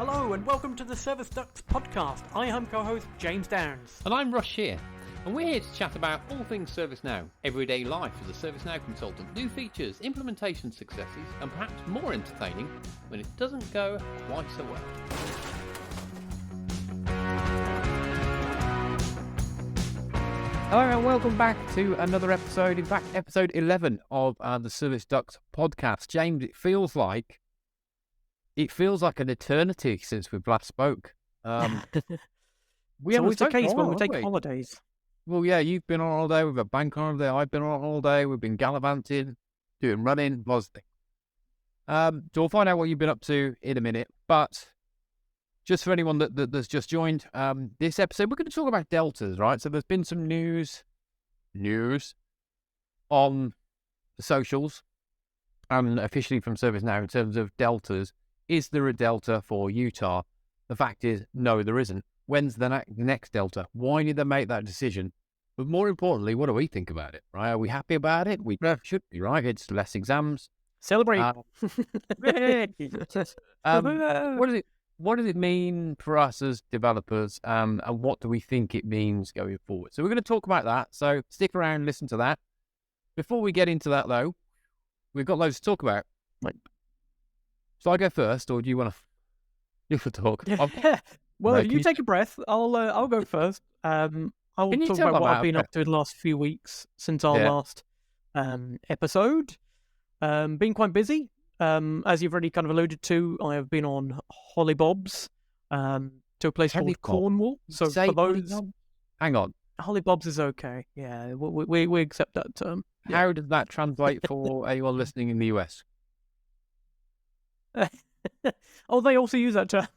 Hello and welcome to the Service Ducks podcast. I am co-host James Downs. And I'm Rush here, and we're here to chat about all things ServiceNow, everyday life as a ServiceNow consultant, new features, implementation successes, and perhaps more entertaining when it doesn't go quite so well. Hello and welcome back to another episode, in fact episode 11 of the Service Ducks podcast. James, it feels like an eternity since we last spoke. We always the case when we take holidays. Well, yeah, you've been on holiday, we've got bank holiday, I've been on holiday, we've been gallivanting, doing running, lots of things. So we'll find out what you've been up to in a minute, but just for anyone that's just joined this episode, we're going to talk about deltas, right? So there's been some news on the socials and officially from ServiceNow in terms of deltas. Is there a delta for Utah? The fact is, no, there isn't. When's the next delta? Why did they make that decision? But more importantly, what do we think about it, right? Are we happy about it? We should be, right? It's less exams. Celebrate. What does it mean for us as developers, and what do we think it means going forward? So we're going to talk about that. So stick around, listen to that. Before we get into that, though, we've got loads to talk about. Right. So I go first, or do you want to talk? Well, you take a breath. I'll go first. I'll talk about what I've been up to in the last few weeks since our last episode. Been quite busy. As you've already kind of alluded to, I have been on hollybobs to a place called Cornwall. So for those, hang on, hollybobs is okay. Yeah, we accept that term. How does that translate for anyone listening in the US? Oh, they also use that term.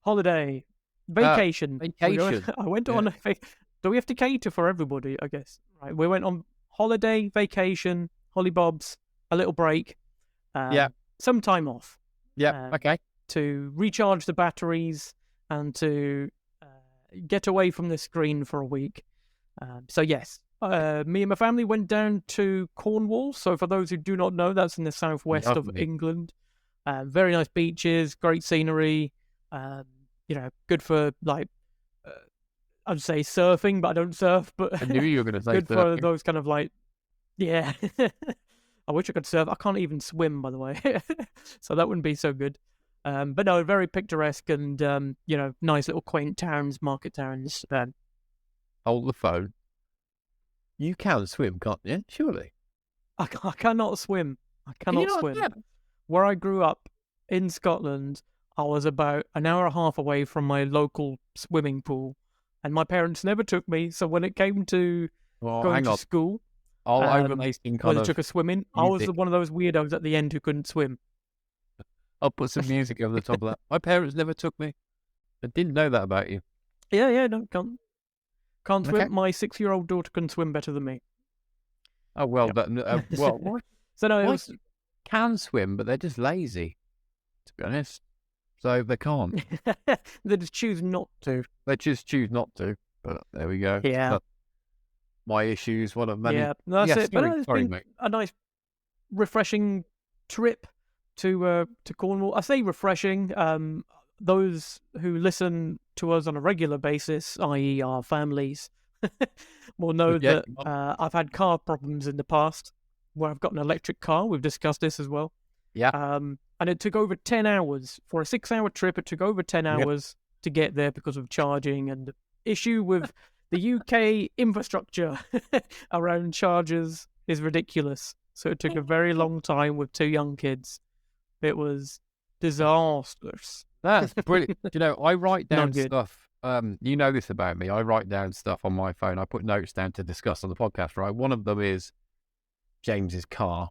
Holiday, vacation. Vacation. I went on a do we have to cater for everybody? I guess. Right. We went on holiday, vacation, hollybobs, a little break. Some time off. Yeah. Okay. To recharge the batteries and to get away from the screen for a week. So yes. Me and my family went down to Cornwall. So for those who do not know, that's in the southwest of England. Very nice beaches, great scenery. Good for I'd say surfing, but I don't surf. But I knew you were going to say good surfing. for those kind of yeah. I wish I could surf. I can't even swim, by the way. So that wouldn't be so good. But no, very picturesque and nice little quaint towns, market towns. Hold the phone. You can swim, can't you? Surely. I cannot swim. I cannot swim. Where I grew up in Scotland, I was about an hour and a half away from my local swimming pool, and my parents never took me. So when it came to going to school, overlay some kind they took us swimming. I was one of those weirdos at the end who couldn't swim. I'll put some music over the top of that. My parents never took me. I didn't know that about you. Yeah, no, can't swim. Okay. My 6-year-old daughter can swim better than me. Oh, well, what? So no, can swim, but they're just lazy, to be honest. So they can't. They just choose not to. They just choose not to. But there we go. Yeah. But my issues, one of many. Yeah, that's it. Sorry, been mate. A nice, refreshing trip to Cornwall. I say refreshing. Those who listen to us on a regular basis, i.e. our families, will know that I've had car problems in the past where I've got an electric car. We've discussed this as well. Yeah. And it took over 10 hours. For a 6-hour trip, it took over 10 hours to get there because of charging and the issue with the UK infrastructure around chargers is ridiculous. So it took a very long time with 2 young kids. It was disastrous. That's brilliant. I write down stuff. You know this about me. I write down stuff on my phone. I put notes down to discuss on the podcast, right? One of them is James's car,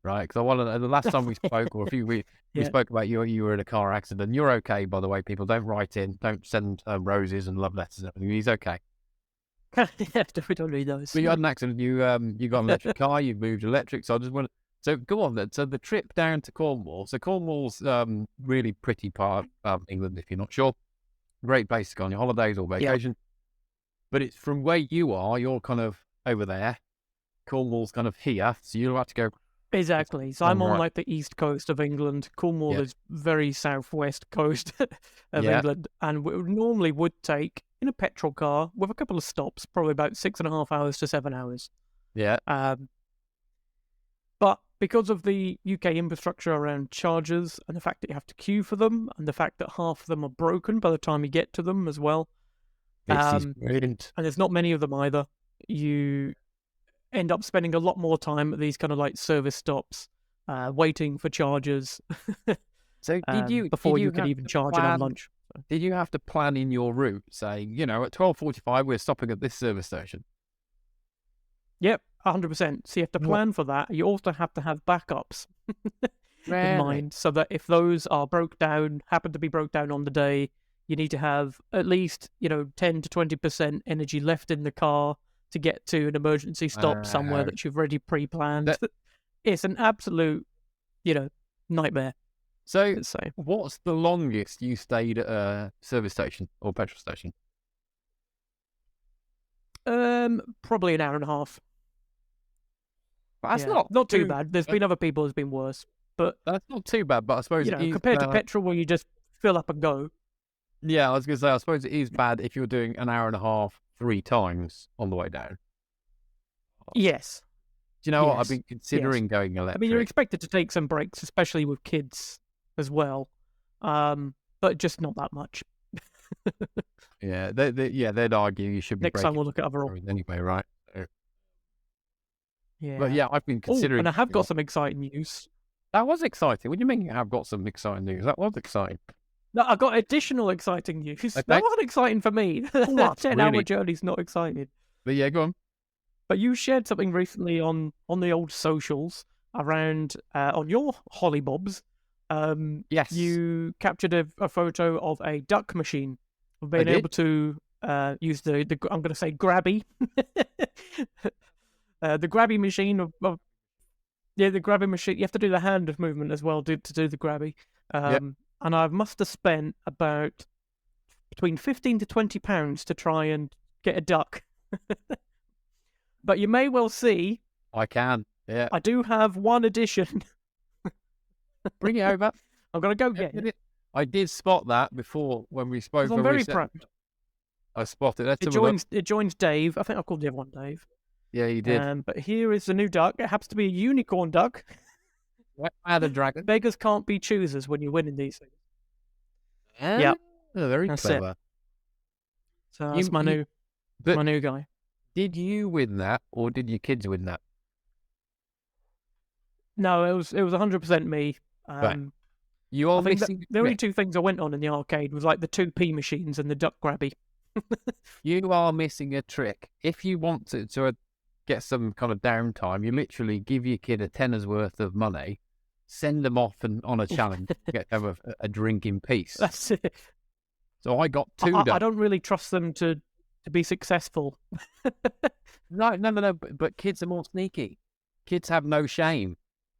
right? Because the last time we spoke, or a few weeks, we spoke about you were in a car accident. You're okay, by the way, people. Don't write in. Don't send roses and love letters and everything. He's okay. Yeah, we don't need those. But you had an accident. You got an electric car. You moved electric. So I just want to... So go on then. So the trip down to Cornwall. So Cornwall's really pretty part of England, if you're not sure. Great place to go on your holidays or vacation. Yep. But it's from where you are, you're kind of over there. Cornwall's kind of here. So you'll have to go Exactly. So I'm on like the east coast of England. Cornwall is very southwest coast of England, and we normally would take in a petrol car with a couple of stops, probably about 6.5 hours to 7 hours. Yeah. But because of the UK infrastructure around chargers and the fact that you have to queue for them, and the fact that half of them are broken by the time you get to them as well, this is brilliant. And there's not many of them either. You end up spending a lot more time at these kind of like service stops, waiting for chargers. So before you could even charge it on lunch? Did you have to plan in your route, saying, at 12:45 we're stopping at this service station? Yep, 100%. So you have to plan for that. You also have to have backups in mind, so that if those are happen to be broke down on the day, you need to have at least 10 to 20% energy left in the car to get to an emergency stop somewhere that you've already pre-planned. It's an absolute, nightmare. So, what's the longest you stayed at a service station or petrol station? Probably an hour and a half. But that's not too bad. There's been other people who's been worse, but that's not too bad. But I suppose compared to petrol, where you just fill up and go. Yeah, I was going to say, I suppose it is bad if you're doing an hour and a half 3 times on the way down. Yes. Do you know what? I've been considering going electric. I mean, you're expected to take some breaks, especially with kids as well, but just not that much. Yeah, they'd argue you should be. Next time we'll look at other options anyway, right? Yeah. But yeah, I've been considering. And I have got some exciting news. That was exciting. What do you mean you have got some exciting news? That was exciting. No, I got additional exciting news. Okay. That wasn't exciting for me. That 10-hour journey's not exciting. But yeah, go on. But you shared something recently on the old socials around on your hollybobs. Yes. You captured a photo of a duck machine of being able to use the I'm going to say grabby, the grabby machine of the grabby machine. You have to do the hand movement as well to do the grabby. And I must have spent about between £15 to £20 to try and get a duck. But you may well see. I can. Yeah. I do have one addition. Bring it over. I'm going to go get it. I did spot that before when we spoke. I'm very proud. I spotted it. It joins Dave. I think I called the other one Dave. Yeah, you did. But here is the new duck. It happens to be a unicorn duck. I had a dragon. Beggars can't be choosers when you're winning these things. Yeah. Oh, very clever. It. So that's my new guy. Did you win that, or did your kids win that? No, it was 100% me. Right. You are missing. The only two things I went on in the arcade was like the 2p machines and the duck grabby. You are missing a trick. If you want to get some kind of downtime, you literally give your kid a tenner's worth of money, send them off on a challenge, get them a drink in peace. That's it. So I got 2 ducks. I don't really trust them to be successful. No. But kids are more sneaky. Kids have no shame.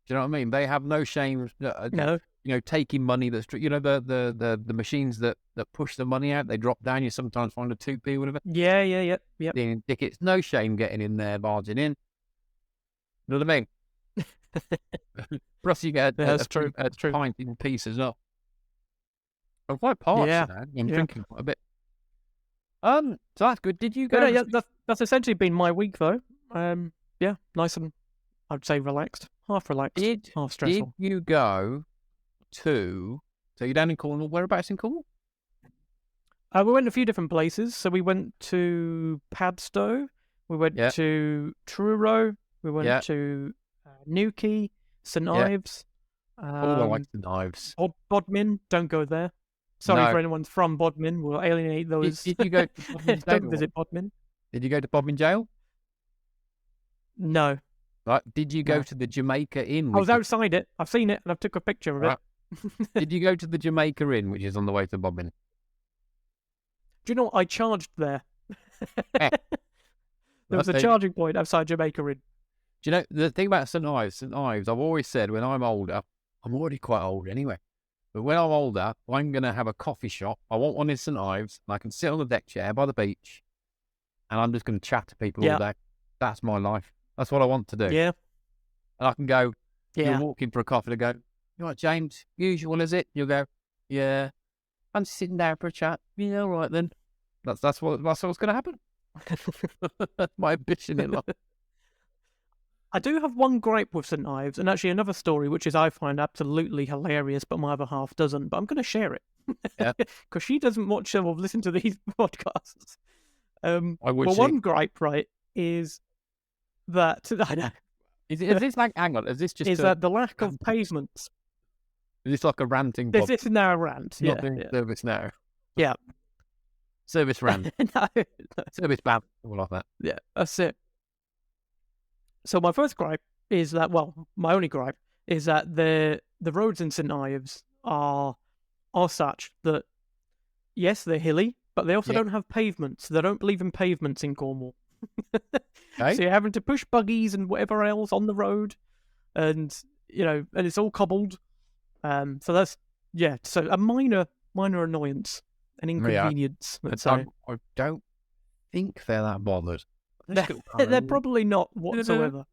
Do you know what I mean? They have no shame. No. Taking money that's the machines that push the money out. They drop down. You sometimes find a 2p, whatever. Yeah. Being tickets, no shame getting in there, barging in. You know what I mean? Plus, you get a pint in peace as well. I'm quite parched now. I'm drinking quite a bit. So that's good. Did you go? That's essentially been my week though. Nice and I'd say relaxed, half relaxed, half stressful. Did you go to? So you're down in Cornwall. Whereabouts in Cornwall? We went a few different places. So we went to Padstow. We went to Truro. We went to Newquay, St Ives. I like St Ives. Bodmin. Don't go there. Sorry for anyone from Bodmin. We'll alienate those. Did you go? Don't visit Bodmin. Did you go to Bodmin Jail? No. Right. Did you go to the Jamaica Inn? I was outside it. I've seen it and I've took a picture of it. Did you go to the Jamaica Inn, which is on the way to Bodmin? Do you know what? I charged there. There was a charging point outside Jamaica Inn. Do you know the thing about St Ives? I've always said when I'm older, I'm already quite old anyway. But when I'm older, I'm going to have a coffee shop. I want one in St Ives, and I can sit on the deck chair by the beach, and I'm just going to chat to people all day. That's my life. That's what I want to do. Yeah. And I can go, You'll Yeah. walk in for a coffee and go, "You right, James? Usual, is it?" You'll go, "Yeah. I'm sitting down for a chat." "Yeah, all right then." That's what's going to happen. That's my ambition in life. I do have one gripe with St Ives, and actually another story, which is I find absolutely hilarious, but my other half doesn't. But I'm going to share it. Yeah. Because she doesn't watch or listen to these podcasts. I would. Well, one gripe, right, is that I know Is this like? Hang on. Is this just? is that the lack of pavements. Is this like a ranting? This is now a rant. Not Yeah, doing yeah. service now. Yeah. Service rant. No. Service bad. All like that. Yeah, that's it. So my first gripe is that, well, my only gripe is that the roads in St Ives are such that, yes, they're hilly, but they also don't have pavements. They don't believe in pavements in Cornwall. Okay. So you're having to push buggies and whatever else on the road, and and it's all cobbled. So that's so a minor annoyance, an inconvenience. Let's say. I don't think they're that bothered. They're probably not whatsoever.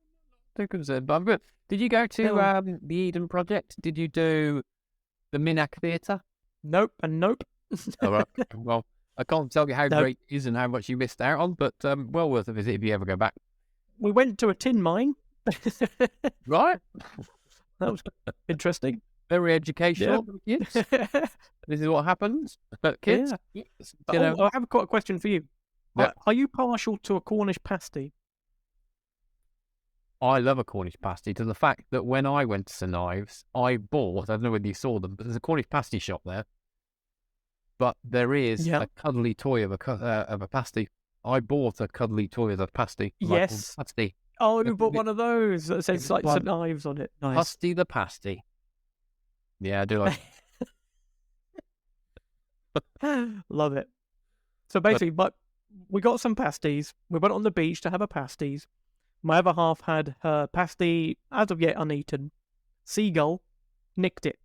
Too concerned, but I'm good. Did you go to the Eden Project? Did you do the Minack Theatre? Nope and nope. All right. Well, I can't tell you how great it is and how much you missed out on, but well worth a visit if you ever go back. We went to a tin mine. Right. That was interesting. Very educational. Yeah. Yes. This is what happens. Kids. Yeah. Yes. I have a question for you. Yeah. Are you partial to a Cornish pasty? I love a Cornish pasty to the fact that when I went to St Ives, I bought, I don't know whether you saw them, but there's a Cornish pasty shop there. But there is a cuddly toy of a pasty. I bought a cuddly toy of a pasty. Yes. Pasty. Oh, you bought one of those that says like St Ives on it. Nice. Pasty the pasty. Yeah, I do like Love it. So basically, we got some pasties. We went on the beach to have a pasties. My other half had her pasty, as of yet uneaten. Seagull nicked it.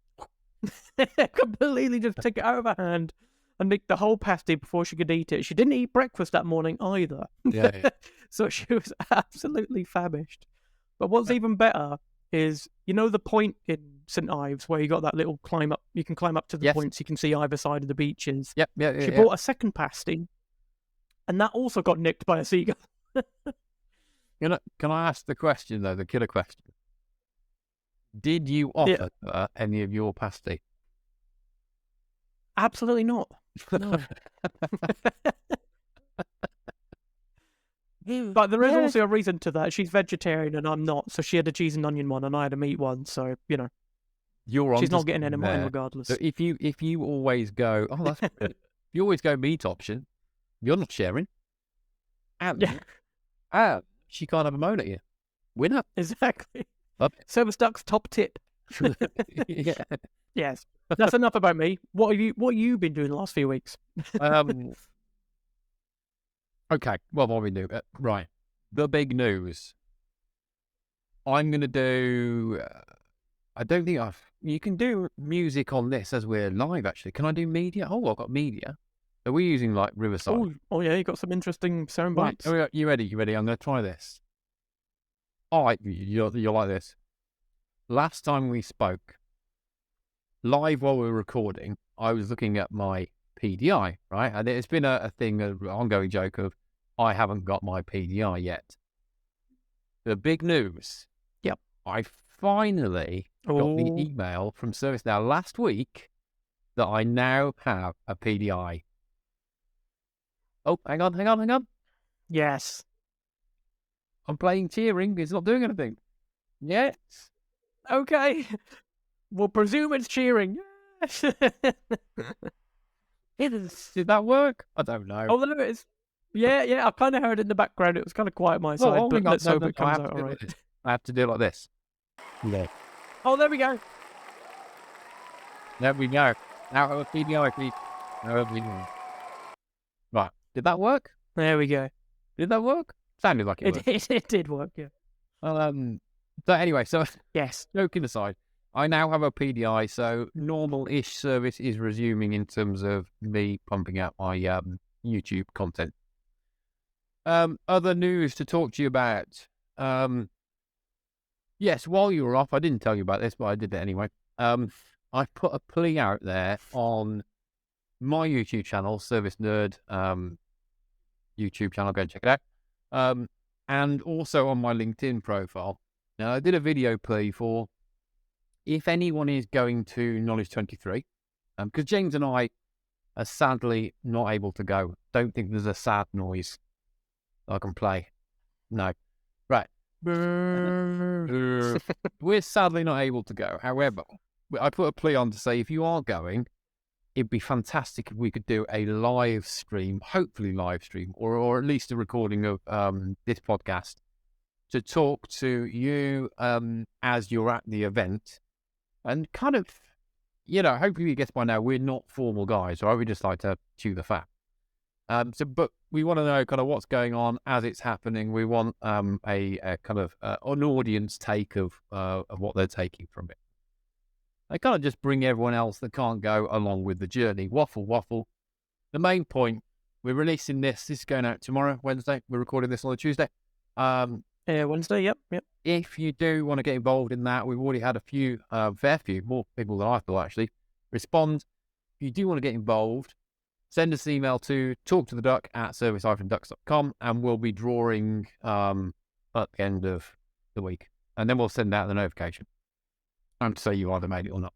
Completely just took it out of her hand and nicked the whole pasty before she could eat it. She didn't eat breakfast that morning either. Yeah. So she was absolutely famished. But what's even better is, the point in St Ives where you got that little climb up, you can climb up to the points, you can see either side of the beaches. Yep. She bought a second pasty, and that also got nicked by a seagull. Can I ask the question though, the killer question? Did you offer her any of your pasty? Absolutely not. No. But there is also a reason to that. She's vegetarian and I'm not, so she had a cheese and onion one and I had a meat one. So she's not getting any mine regardless. So if you always go, oh, that's good. If you always go meat option, you're not sharing. And she can't have a moan at you. Winner. Exactly. Service Duck's top tip. Yeah. Yes. That's enough about me. What have you been doing the last few weeks? Okay. Well, what we do? Right. The big news. I'm going to do... I don't think you can do music on this as we're live, actually. Can I do media? Oh, I've got media. Are we using, like, Riverside? Oh yeah, you got some interesting sound bites. Right. You ready? I'm going to try this. All right, you're like this. Last time we spoke, live while we were recording, I was looking at my PDI, right? And it's been a thing, an ongoing joke of, I haven't got my PDI yet. The big news. Yep. I finally got the email from ServiceNow last week that I now have a PDI. Oh, hang on. Yes. I'm playing cheering. It's not doing anything. Yes. Okay. We'll presume it's cheering. Yes. Did that work? I don't know. Oh, there it is. Yeah. I kind of heard it in the background. It was kind of quiet my side, but let's hope it comes out all right. I have to do it like this. Yeah. Oh, there we go. There we go. Now a PDI, please. Right. Did that work? There we go. Did that work? Sounded like it worked. It did work, yeah. Well, so anyway, yes. Joking aside, I now have a PDI, so normal-ish service is resuming in terms of me pumping out my YouTube content. Other news to talk to you about. yes, while you were off, I didn't tell you about this, but I did it anyway. I put a plea out there on my YouTube channel, Service Nerd YouTube channel. Go and check it out. And also on my LinkedIn profile. Now, I did a video plea for if anyone is going to Knowledge 23, because James and I are sadly not able to go. Don't think there's a sad noise I can play. No. Right. We're sadly not able to go. However, I put a plea on to say if you are going, it'd be fantastic if we could do a live stream, hopefully live stream, or at least a recording of this podcast to talk to you as you're at the event. And kind of, hopefully you guess by now, we're not formal guys, right? We just like to chew the fat. But we want to know kind of what's going on as it's happening. We want a kind of an audience take of what they're taking from it. I kind of just bring everyone else that can't go along with the journey. Waffle. The main point, we're releasing this. This is going out tomorrow, Wednesday. We're recording this on a Tuesday. Wednesday, yep. If you do want to get involved in that, we've already had a fair few, more people than I thought actually, respond. If you do want to get involved, send us an email to talktotheduck@service-ducks.com and we'll be drawing at the end of the week. And then we'll send out the notification. I'm to say you either made it or not.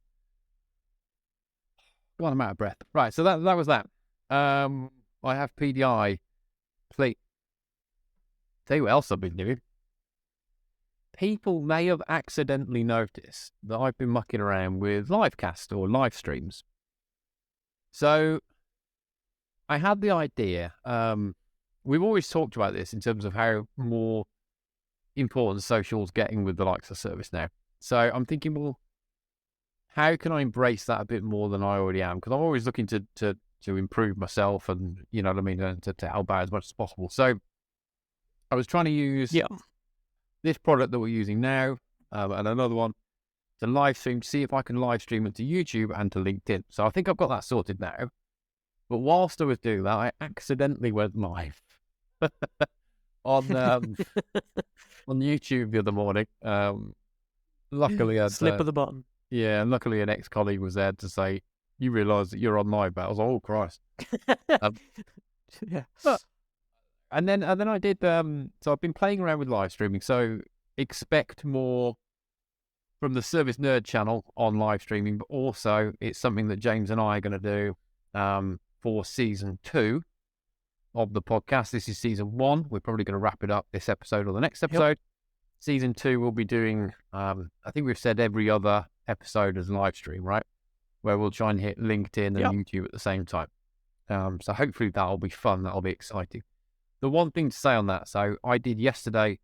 God, I'm out of breath. Right, so that was that. I have PDI. Please. Tell you what else I've been doing. People may have accidentally noticed that I've been mucking around with livecast or live streams. So I had the idea. We've always talked about this in terms of how more important social's getting with the likes of ServiceNow. So I'm thinking, well, how can I embrace that a bit more than I already am? Because I'm always looking to improve myself and, you know what I mean, and to help out as much as possible. So I was trying to use this product that we're using now and another one to live stream, see if I can live stream it to YouTube and to LinkedIn. So I think I've got that sorted now. But whilst I was doing that, I accidentally went live on YouTube the other morning. Luckily, slip of the button. Yeah, and luckily an ex-colleague was there to say, "You realise that you're on live." But I was like, "Oh Christ!" Yeah. And then I did. So I've been playing around with live streaming. So expect more from the Service Nerd channel on live streaming, but also it's something that James and I are going to do for season 2 of the podcast. This is season 1. We're probably going to wrap it up this episode or the next episode. Yep. Season 2, we'll be doing. I think we've said every other episode as live stream, right? Where we'll try and hit LinkedIn and YouTube at the same time. So hopefully that'll be fun. That'll be exciting. The one thing to say on that, so I did yesterday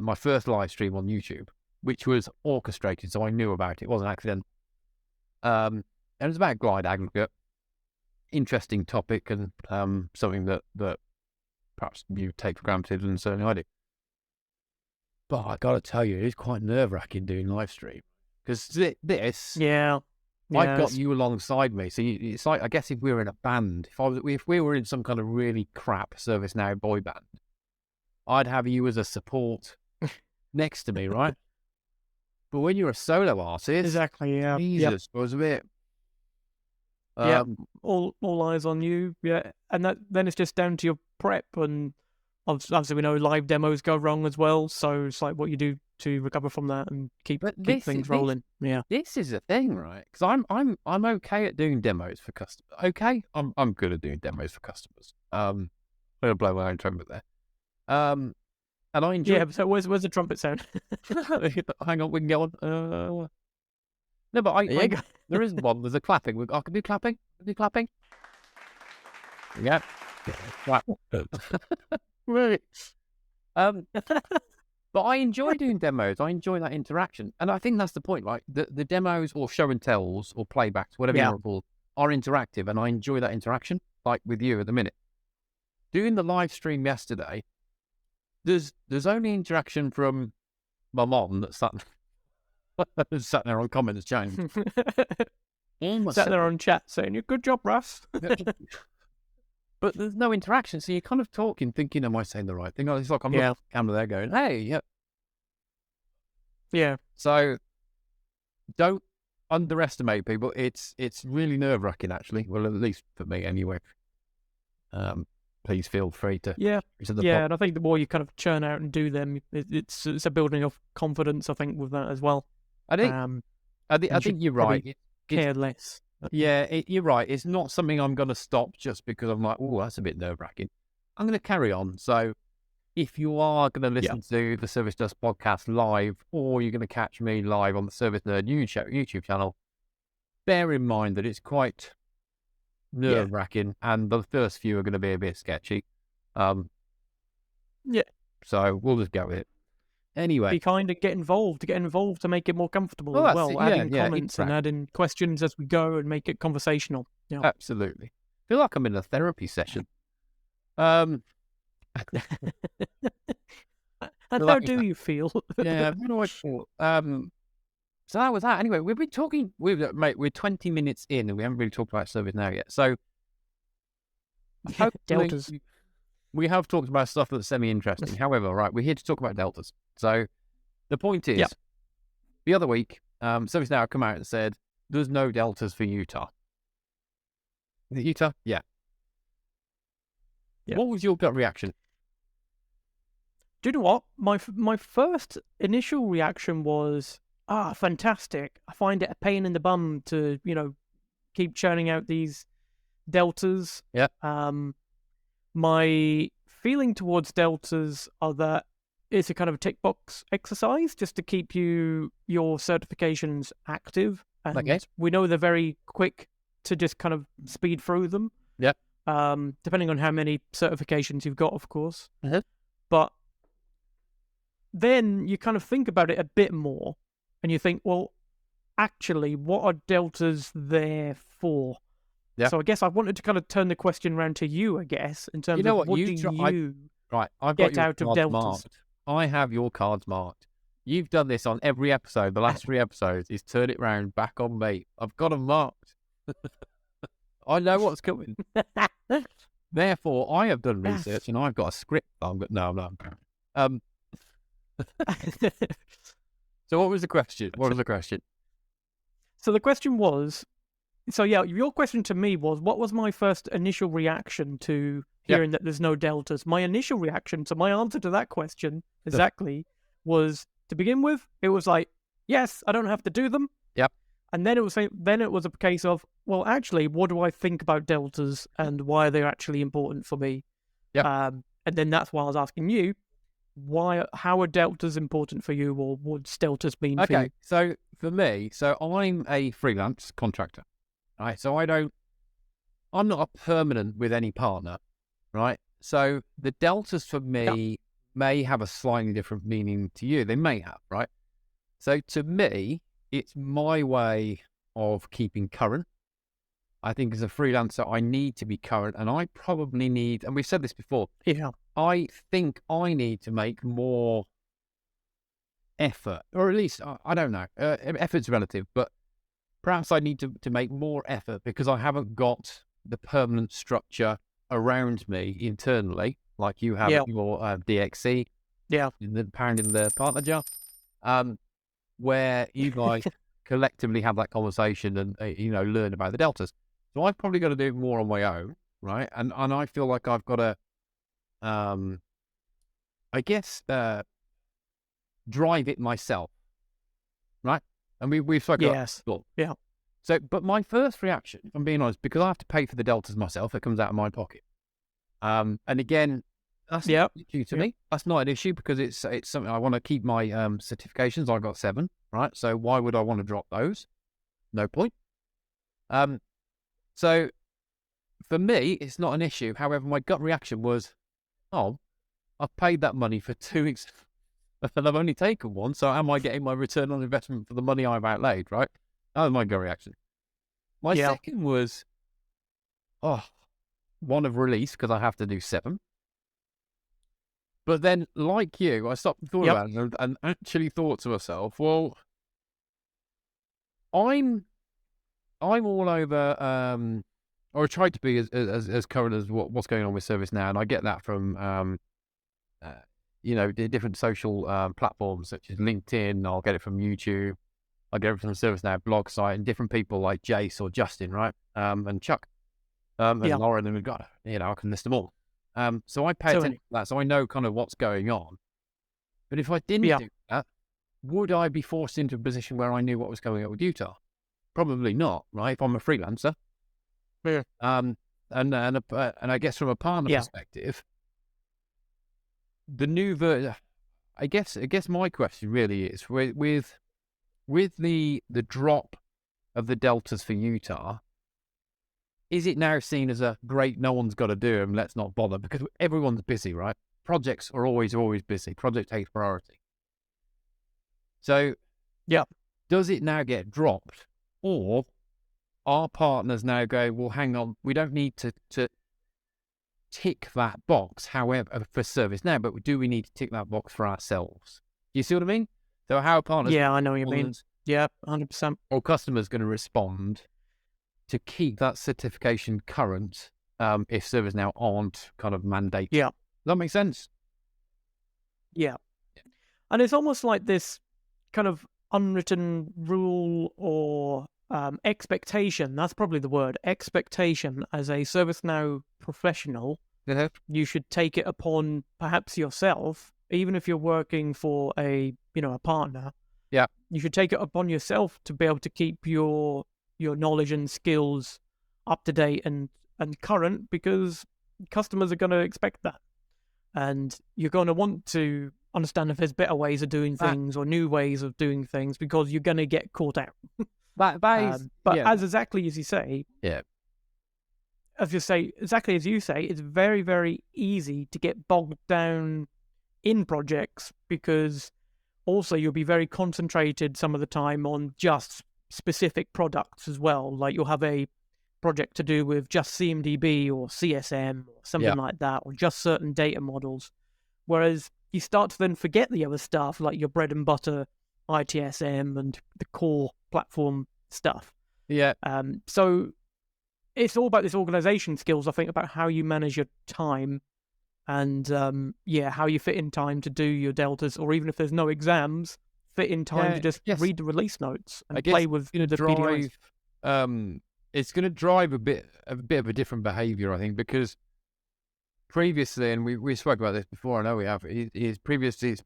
my first live stream on YouTube, which was orchestrated, so I knew about it. It wasn't an accident. And it was about glide aggregate. Interesting topic and something that perhaps you take for granted, and certainly I do. But I got to tell you, it's quite nerve-wracking doing live stream. Because this... I've got you alongside me, so it's like, I guess if we were in a band, if we were in some kind of really crap ServiceNow boy band, I'd have you as a support next to me, right? But when you're a solo artist, exactly, Jesus, it was a bit. All eyes on you, and then it's just down to your prep, and obviously we know live demos go wrong as well, so it's like what you do to recover from that and keep things rolling. This is a thing, right? Because I'm okay at doing demos for customers. Okay, I'm good at doing demos for customers. I'm gonna blow my own trumpet there. And I enjoy. Yeah, so where's the trumpet sound? Hang on, we can get on. No, but there isn't one. There's a clapping. I can do clapping. Yeah. Right. Right. But I enjoy doing demos. I enjoy that interaction. And I think that's the point, right? The demos or show and tells or playbacks, whatever you want to call it, are interactive. And I enjoy that interaction, like with you at the minute. Doing the live stream yesterday, there's only interaction from my mom that sat there on comments chatting. Sat there on chat saying, "Good job, Russ." But there's no interaction, so you're kind of talking, thinking, am I saying the right thing? It's like I'm looking at the camera there going, hey, So don't underestimate people. It's really nerve-wracking, actually. Well, at least for me, anyway. Please feel free to. And I think the more you kind of churn out and do them, it's a building of confidence. I think with that as well. I think you're right. Care less. You're right. It's not something I'm going to stop just because I'm like, oh, that's a bit nerve-wracking. I'm going to carry on. So if you are going to listen to the Service Dust podcast live, or you're going to catch me live on the Service Nerd YouTube channel, bear in mind that it's quite nerve-wracking, and the first few are going to be a bit sketchy. So we'll just go with it. Anyway, be kind and get involved to make it more comfortable as well. Adding comments and adding questions as we go and make it conversational. Yeah. Absolutely. I feel like I'm in a therapy session. And how do you feel? What do I feel? So that was that. Anyway, we've been talking. We're 20 minutes in, and we haven't really talked about ServiceNow yet. So, deltas. We have talked about stuff that's semi-interesting. However, right, we're here to talk about deltas. So, the point is, the other week, ServiceNow come out and said there's no deltas for Utah. Is it Utah? Yeah. What was your gut reaction? Do you know what? My first initial reaction was, fantastic. I find it a pain in the bum to, keep churning out these deltas. Yeah. My feeling towards deltas are that it's a kind of tick box exercise just to keep your certifications active. And we know they're very quick to just kind of speed through them. Yeah. Depending on how many certifications you've got, of course. Uh-huh. But then you kind of think about it a bit more and you think, well, actually, what are deltas there for? Yeah. So I guess I wanted to kind of turn the question around to you, I guess, in terms of what do you I've get got out of deltas? Marked. I have your cards marked. You've done this on every episode. The last 3 episodes is turn it round back on me. I've got them marked. I know what's coming. Therefore, I have done research and I've got a script. I'm not. So what was the question? So the question was, your question to me was, what was my first initial reaction to hearing that there's no deltas? My initial reaction, so my answer to that question was, to begin with, it was like, yes, I don't have to do them. Yep. And then it was a case of, well, actually, what do I think about deltas and why are they actually important for me? Yep. And then that's why I was asking you, how are deltas important for you, or what's deltas mean for you? Okay, so for me, I'm a freelance contractor, right? So I'm not a permanent with any partner, right? So the deltas for me may have a slightly different meaning to you. They may have, right? So to me, it's my way of keeping current. I think as a freelancer, I need to be current, and I probably need, and we've said this before, I think I need to make more effort, or at least, I don't know, effort's relative, but perhaps I need to make more effort because I haven't got the permanent structure around me internally, like you have your DXC, in the pound in the partner jar, where you guys collectively have that conversation and, learn about the deltas. So I've probably got to do it more on my own, right? And I feel like I've got to, drive it myself, right? And we've spoken about this before. Yeah. So, but my first reaction, if I'm being honest, because I have to pay for the deltas myself, it comes out of my pocket. And again, that's not an issue to me. That's not an issue because it's something I want to keep my certifications. I've got 7, right? So why would I want to drop those? No point. So for me, it's not an issue. However, my gut reaction was, I've paid that money for 2 weeks and I've only taken 1. So am I getting my return on investment for the money I've outlaid, right? That was my gut reaction. My second was, one of release because I have to do 7. But then, like you, I stopped and thought about it and actually thought to myself, well, I'm all over, or I tried to be as current as what's going on with ServiceNow, and I get that from different social platforms such as LinkedIn. I'll get it from YouTube. I get it from the ServiceNow blog site, and different people like Jace or Justin, right? And Chuck, and Lauren, and we've got, I can list them all. So I pay attention to that, so I know kind of what's going on. But if I didn't do that, would I be forced into a position where I knew what was going on with Utah? Probably not, right? If I'm a freelancer. Yeah. And I guess from a partner perspective, the new I guess my question really is with the drop of the deltas for Utah, is it now seen as a great, no one's got to do them, let's not bother, because everyone's busy, right? Projects are always busy. Project takes priority. So, does it now get dropped, or are partners now go, well, hang on, we don't need to tick that box, however, for ServiceNow, but do we need to tick that box for ourselves? You see what I mean? So how are partners... Yeah, I know what you mean. Yeah, 100%. Or customers going to respond to keep that certification current if ServiceNow aren't kind of mandated? Yeah. Does that make sense? Yeah. And it's almost like this kind of unwritten rule or expectation. That's probably the word, expectation. As a ServiceNow professional, you should take it upon perhaps yourself, even if you're working for a partner. Yeah, you should take it upon yourself to be able to keep your knowledge and skills up to date and current, because customers are going to expect that, and you're going to want to understand if there's better ways of doing things or new ways of doing things, because you're going to get caught out. As exactly as you say, exactly as you say, it's very, very easy to get bogged down in projects, because also you'll be very concentrated some of the time on just specific products as well. Like you'll have a project to do with just CMDB or CSM or something like that, or just certain data models. Whereas you start to then forget the other stuff, like your bread and butter ITSM and the core platform stuff. Yeah. So it's all about this organization skills, I think, about how you manage your time and how you fit in time to do your deltas, or even if there's no exams, fit in time to just read the release notes and play with the PDIs. It's going to drive a bit of a different behavior, I think, because previously, and we spoke about this before, I know we have, is previously it's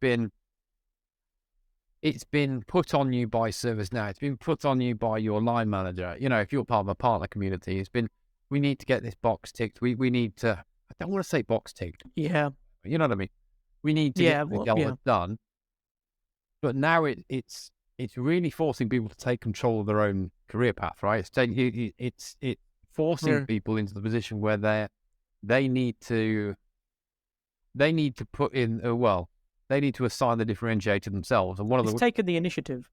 been put on you by ServiceNow. It's been put on you by your line manager. If you're part of a partner community, it's been, we need to get this box ticked. We need to, I don't want to say box ticked. Yeah. You know what I mean? We need to get it done. But now it's really forcing people to take control of their own career path, right? It's forcing people into the position where they need to put in, they need to assign the differentiator themselves. And it's taken the initiative.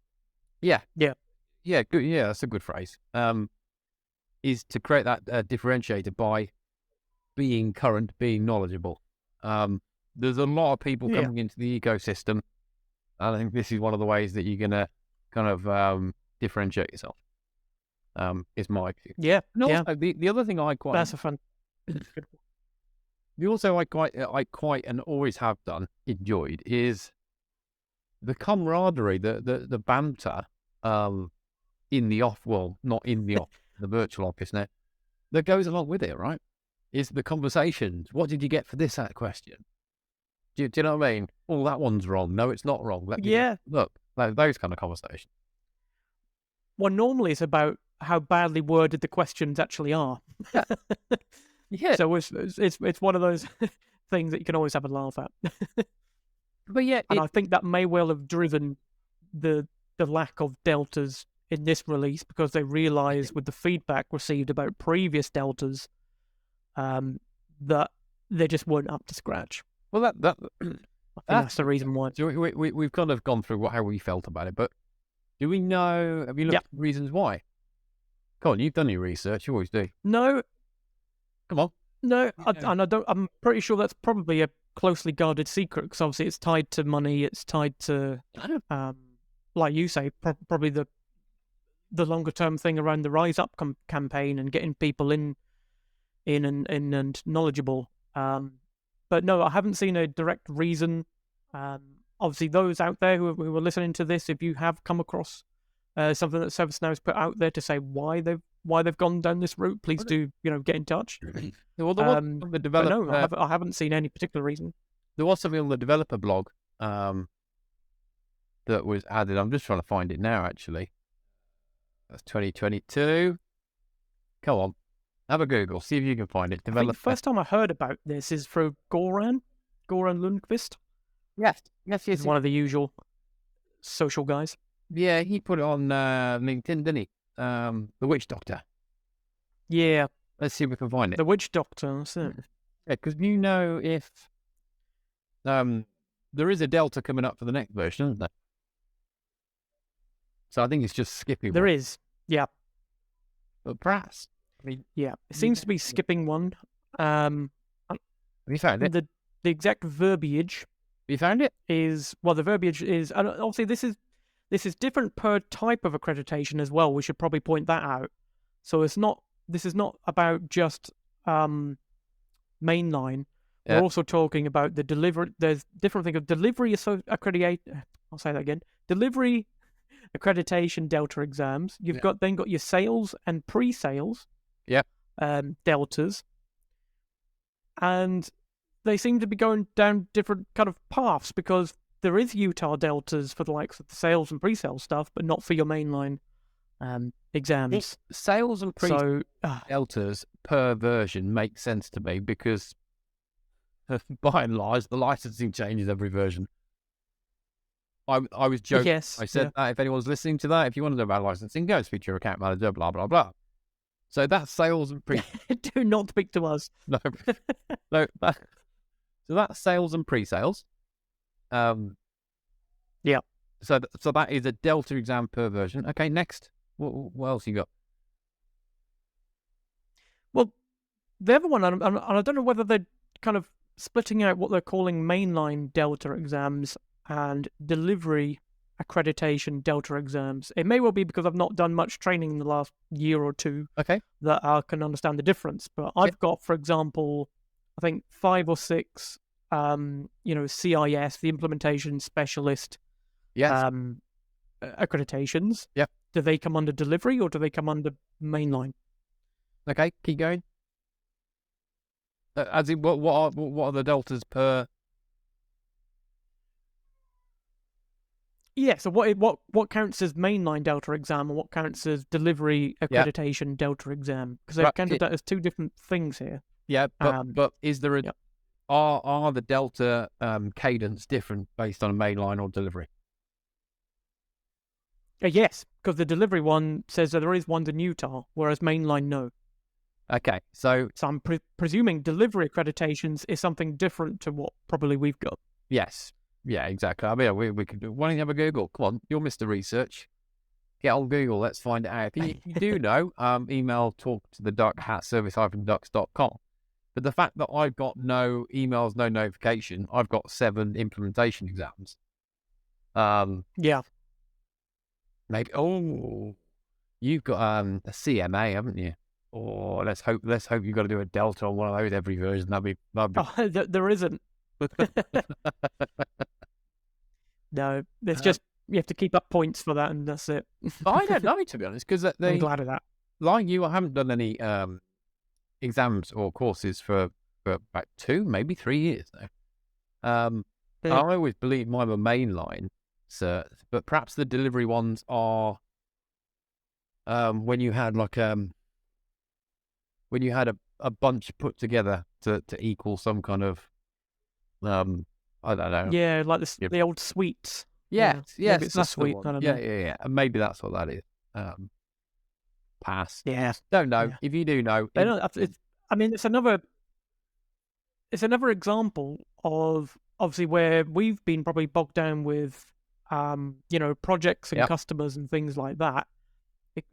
Yeah, good. Yeah, that's a good phrase. Is to create that differentiator by being current, being knowledgeable. There's a lot of people coming into the ecosystem. I think this is one of the ways that you're going to kind of differentiate yourself. Is my view. Yeah. And also, the other thing I quite... That's a fun... I quite and always have enjoyed is the camaraderie, the banter in the not in the the virtual office now, that goes along with it, right? Is the conversations. What did you get for this question? Do you know what I mean? Oh, that one's wrong. No, it's not wrong. Look, those kind of conversations. Well, normally it's about how badly worded the questions actually are. Yeah. So it's one of those things that you can always have a laugh at. But I think that may well have driven the lack of deltas in this release, because they realised with the feedback received about previous deltas that they just weren't up to scratch. Well, I think that's the reason why. So we've kind of gone through how we felt about it, but do we know? Have you looked at the reasons why? Come on, you've done your research. You always do. No. Come on. No, I'm pretty sure that's probably a closely guarded secret, because obviously it's tied to money. It's tied to, like you say, probably the longer term thing around the Rise Up campaign and getting people in and knowledgeable. But no, I haven't seen a direct reason Obviously, those out there who are listening to this, if you have come across something that ServiceNow has put out there to say why they've gone down this route, please do get in touch. Well, there was on the developer. No, I haven't seen any particular reason. There was something on the developer blog that was added. I'm just trying to find it now. Actually, that's 2022. Come on, have a Google, see if you can find it. I think the first time I heard about this is through Goran Lundqvist. Yes. He's one of the usual social guys. Yeah, he put it on LinkedIn, didn't he? The Witch Doctor. Yeah. Let's see if we can find it. The Witch Doctor, that's it. Yeah, because if there is a Delta coming up for the next version, isn't there? So I think it's just skipping There one. is, yeah. But perhaps. Yeah, it seems to be skipping one. Have you found it? The exact verbiage. You found it? The verbiage is, and obviously this is different per type of accreditation as well. We should probably point that out. So this is not about just mainline. Yeah. We're also talking about the delivery. There's different thing of delivery accreditation. I'll say that again. Delivery accreditation Delta exams. You've got your sales and pre-sales. Yeah. Deltas. And they seem to be going down different kind of paths because there is Utah Deltas for the likes of the sales and pre-sales stuff, but not for your mainline exams. Sales and pre-sales Deltas per version make sense to me because by and large, the licensing changes every version. I was joking. Yes, I said that if anyone's listening to that, if you want to know about licensing, go speak to your account manager, blah, blah, blah. So that's sales and pre. Do not speak to us. No. So that's sales and pre-sales. Yeah. So that is a Delta exam per version. Okay, next. What else you got? Well, the other one, and I don't know whether they're kind of splitting out what they're calling mainline Delta exams and delivery accreditation Delta exams. It may well be because I've not done much training in the last year or two. Okay. That I can understand the difference. But I've got, for example, I think 5 or 6, CIS, the implementation specialist, accreditations. Yep. Do they come under delivery or do they come under mainline? Okay, keep going. As in, what are the deltas per? Yeah, so what counts as mainline Delta exam and what counts as delivery accreditation Delta exam? Because they've counted that as two different things here. Yeah, but is there a are the Delta cadence different based on a mainline or delivery? Yes, because the delivery one says that there is one in Utah, whereas mainline no. Okay, so I'm presuming delivery accreditations is something different to what probably we've got. Yes. Yeah, exactly. I mean, we could do. Why don't you have a Google? Come on, you're Mr. Research. Get on Google. Let's find it out. If you do know, email talktotheduck@service-ducks.com. But the fact that I've got no emails, no notification, I've got 7 implementation exams. Yeah. Maybe. Oh, you've got a CMA, haven't you? Or let's hope you've got to do a Delta on one of those every version. That'd be... Oh, there isn't. No, it's just you have to keep up points for that, and that's it. I don't know, to be honest, because I'm glad of that. Like you, I haven't done any exams or courses for about 2, maybe 3 years now. I always believe mine were mainline certs, but perhaps the delivery ones are when you had a bunch put together to equal some kind of I don't know. Yeah, like the old suites. Yes, it's a suite. I don't know. Yeah. And maybe that's what that is. Pass. Yeah. Don't know. Yeah. If you do know, it's another example of obviously where we've been probably bogged down with projects and customers and things like that.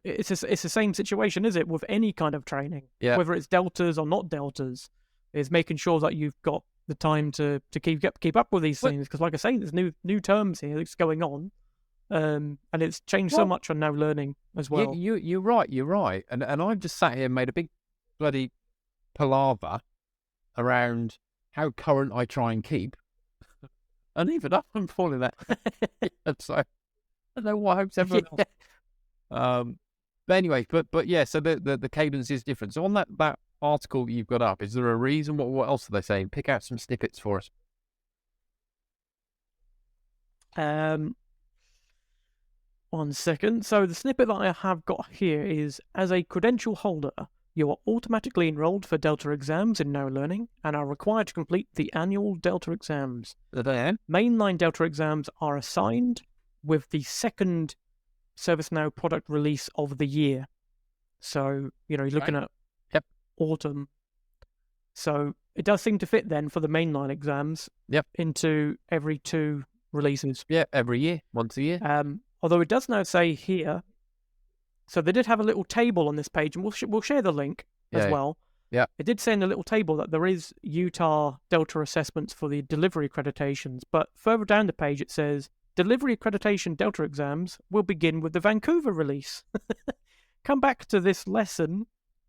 It's the same situation, is it, with any kind of training, whether it's deltas or not deltas, is making sure that you've got the time to keep up with these things, because like I say, there's new terms here that's going on, and it's changed so much on now learning as well. You're right, and I've just sat here and made a big bloody palaver around how current I try and keep, And even I'm falling that. So I don't know what hopes everyone else. But anyway, but yeah, so the cadence is different. So on that article that you've got up, is there a reason? What else are they saying? Pick out some snippets for us. One second. So the snippet that I have got here is, as a credential holder, you are automatically enrolled for Delta exams in Now Learning and are required to complete the annual Delta exams. Mainline Delta exams are assigned with the second ServiceNow product release of the year. So, you're looking at autumn. So it does seem to fit then for the mainline exams into every 2 releases. Yeah, every year, once a year. Although it does now say here, so they did have a little table on this page, and we'll share the link as well. Yeah. It did say in the little table that there is Utah Delta assessments for the delivery accreditations, but further down the page it says, delivery accreditation Delta exams will begin with the Vancouver release. Come back to this lesson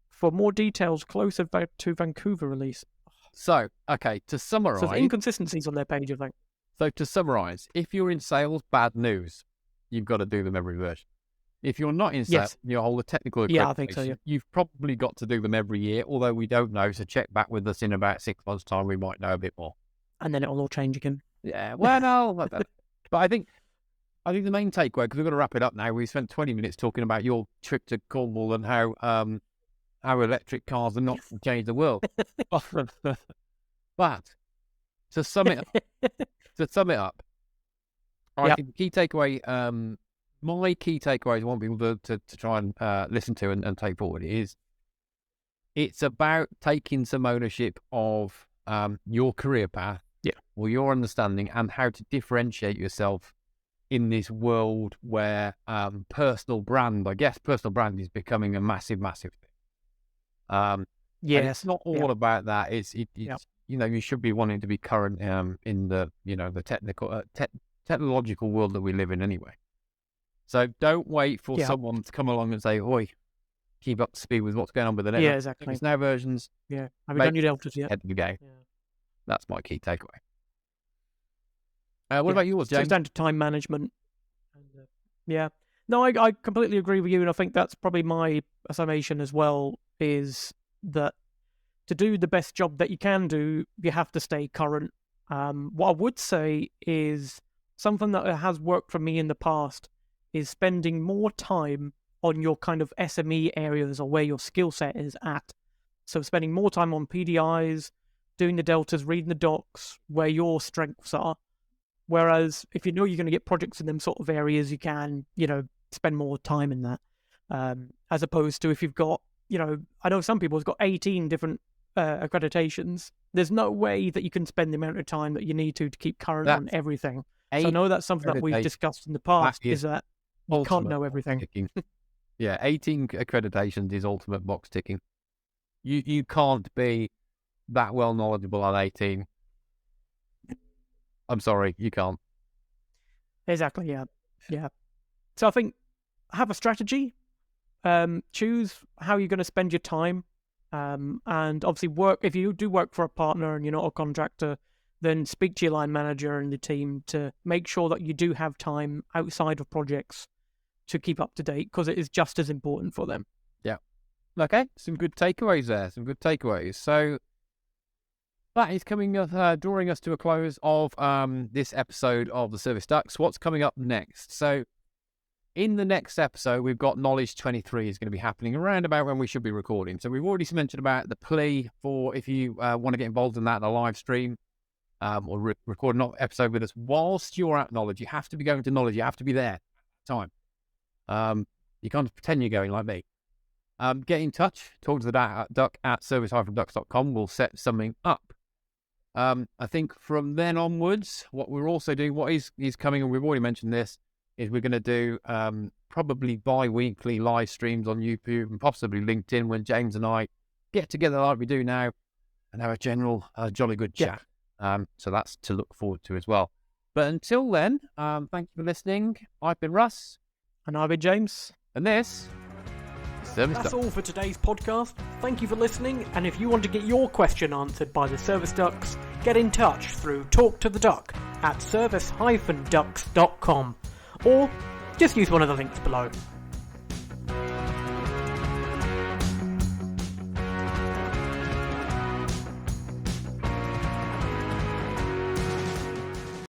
for more details closer to Vancouver release. So, okay, to summarise... So there's inconsistencies on their page, I think. So to summarise, if you're in sales, bad news. You've got to do them every version. If you're not in sales, you hold a technical accreditation, I think so, you've probably got to do them every year, although we don't know, so check back with us in about 6 months' time, we might know a bit more. And then it'll all change again. Yeah, well, no, but I think the main takeaway, because we've got to wrap it up now, we spent 20 minutes talking about your trip to Cornwall and how electric cars are not change the world. But to sum it up, I think the key takeaway, my key takeaway I want people to try and listen to and take forward is it's about taking some ownership of your career path, or your understanding, and how to differentiate yourself in this world where personal brand is becoming a massive thing. It's not all about that. It's you should be wanting to be current in the the technological world that we live in anyway. So don't wait for someone to come along and say, "Oi, keep up to speed with what's going on with the network." Yeah, exactly. There's now versions. Yeah, have you done your deltas yet? Head of the game. Yeah. That's my key takeaway. What about yours, James? So it's down to time management. And, no, I completely agree with you, and I think that's probably my summation as well, is that to do the best job that you can do, you have to stay current. What I would say is something that has worked for me in the past is spending more time on your kind of SME areas or where your skill set is at. So spending more time on PDIs, doing the deltas, reading the docs, where your strengths are. Whereas if you know you're going to get projects in them sort of areas, you can, spend more time in that. As opposed to if you've got, I know some people have got 18 different accreditations. There's no way that you can spend the amount of time that you need to keep current on everything. So I know that's something that we've discussed in the past, is that you can't know everything. 18 accreditations is ultimate box ticking. You can't be that well knowledgeable on 18. I'm sorry, you can't. Exactly, yeah. So I think have a strategy. Choose how you're going to spend your time. And obviously if you do work for a partner and you're not a contractor, then speak to your line manager and the team to make sure that you do have time outside of projects to keep up to date, because it is just as important for them. Yeah. Okay, some good takeaways there, So that is drawing us to a close of this episode of the Service Ducks. What's coming up next? So in the next episode, we've got Knowledge 23 is going to be happening around about when we should be recording. So we've already mentioned about the plea for if you want to get involved in that in a live stream or record an episode with us whilst you're at Knowledge. You have to be going to Knowledge. You have to be there at the time. You can't pretend you're going like me. Get in touch. Talk to the duck at service-ducks.com. We'll set something up. I think from then onwards, what we're also doing, what is coming, and we've already mentioned this, is we're going to do probably bi-weekly live streams on YouTube and possibly LinkedIn when James and I get together like we do now and have a general jolly good chat. So that's to look forward to as well. But until then, thank you for listening. I've been Russ. And I've been James. And this is Service Ducks. That's all for today's podcast. Thank you for listening. And if you want to get your question answered by the Service Ducks, get in touch through talktotheduck at service-ducks.com, or just use one of the links below.